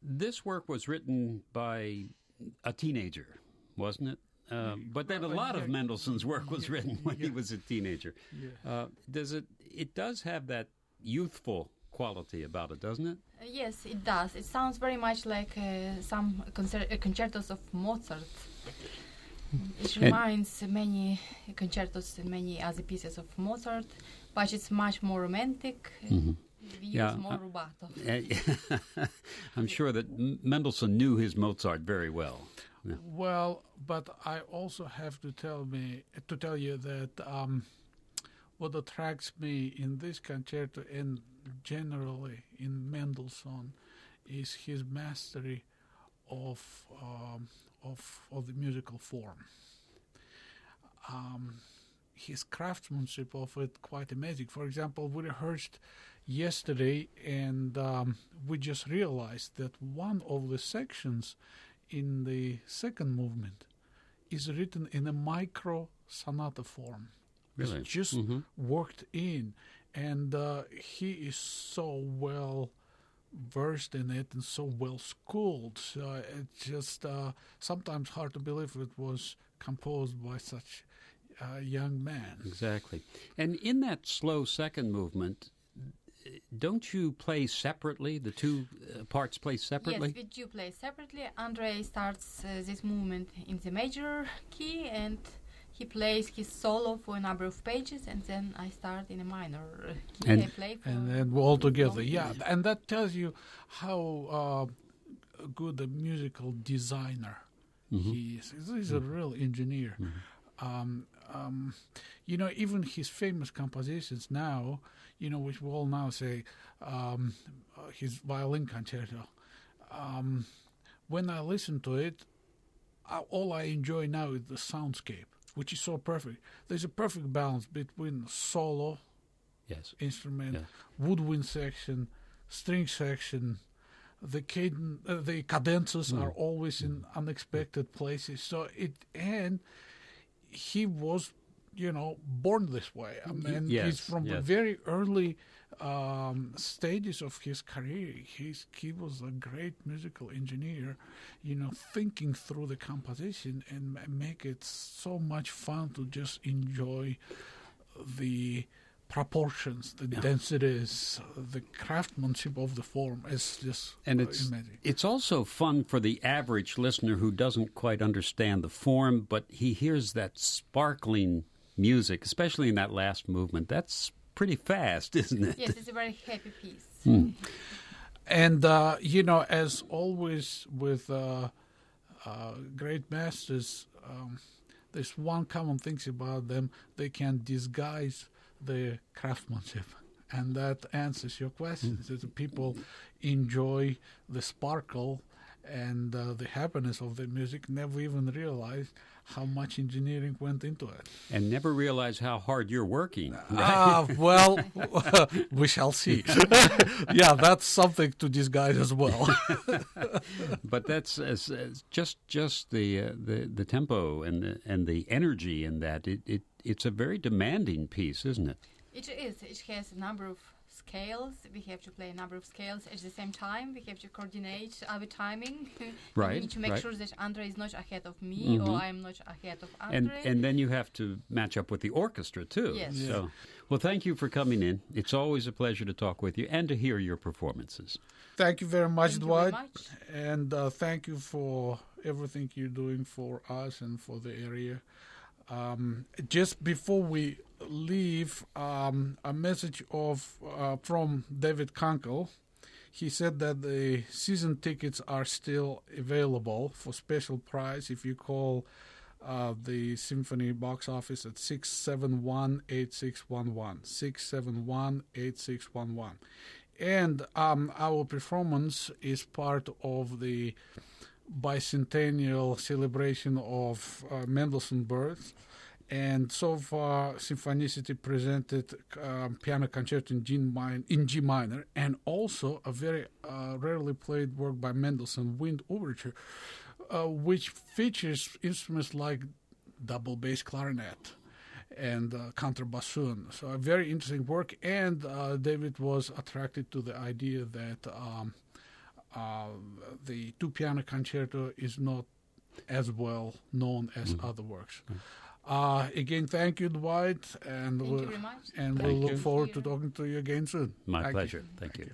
this work was written by a teenager, wasn't it? But then a lot of Mendelssohn's work was written when he was a teenager. Yeah. It does have that youthful quality about it, doesn't it? Yes, it does. It sounds very much like some concertos of Mozart. It reminds many concertos and many other pieces of Mozart, but it's much more romantic. Mm-hmm. We use more rubato. I'm sure that Mendelssohn knew his Mozart very well. Yeah. Well, but I also have to tell you that what attracts me in this concerto and generally in Mendelssohn is his mastery of the musical form. His craftsmanship of it quite amazing. For example, we rehearsed yesterday, and we just realized that one of the sections in the second movement is written in a micro sonata form. Really? It's just worked in, and he is so well versed in it and so well schooled. So it's just sometimes hard to believe it was composed by such a young man. Exactly. And in that slow second movement, don't you play separately? The two parts play separately? Yes, we do play separately. Andrey starts this movement in the major key, and he plays his solo for a number of pages, and then I start in a minor key. And, I play for and then all together, yeah. And that tells you how good a musical designer he is. He's a real engineer. Even his famous compositions now, which we all now say, his violin concerto. When I listen to it, all I enjoy now is the soundscape, which is so perfect. There's a perfect balance between solo instrument, woodwind section, string section. The cadences are always in unexpected places. So he was, born this way. I mean, he's from the very early stages of his career. He was a great musical engineer, thinking through the composition and make it so much fun to just enjoy the proportions, the densities, the craftsmanship of the form. Is just amazing. It's also fun for the average listener who doesn't quite understand the form, but he hears that sparkling music, especially in that last movement. That's pretty fast, isn't it? Yes, it's a very happy piece. And, as always with great masters, there's one common thing about them. They can disguise the craftsmanship, and that answers your question. That people enjoy the sparkle and the happiness of the music, never even realize how much engineering went into it. And never realize how hard you're working. Right? Well, we shall see. Yeah, that's something to disguise as well. But that's just the tempo and the energy in that. It's a very demanding piece, isn't it? It is. It has a number of scales. We have to play a number of scales at the same time. We have to coordinate our timing. Right. We need to make sure that Andrey is not ahead of me or I'm not ahead of Andrey. And then you have to match up with the orchestra, too. Yes. Yeah. So, well, thank you for coming in. It's always a pleasure to talk with you and to hear your performances. Thank you very much, Thank Dwight. you very much. And thank you for everything you're doing for us and for the area. Just before we leave, a message from David Kunkel. He said that the season tickets are still available for special price if you call the Symphony box office at 671-8611, 671-8611. And our performance is part of the bicentennial celebration of Mendelssohn's birth. And so far, Symphonicity presented piano concerto in G minor, and also a very rarely played work by Mendelssohn, Wind Overture, which features instruments like double bass clarinet and contrabassoon. So a very interesting work, and David was attracted to the idea that the two piano concerto is not as well known as other works. Again, thank you, Dwight, and Thank you very much. and Thank we'll look you. forward to talking to you again soon. My Thank you. pleasure. Thank you.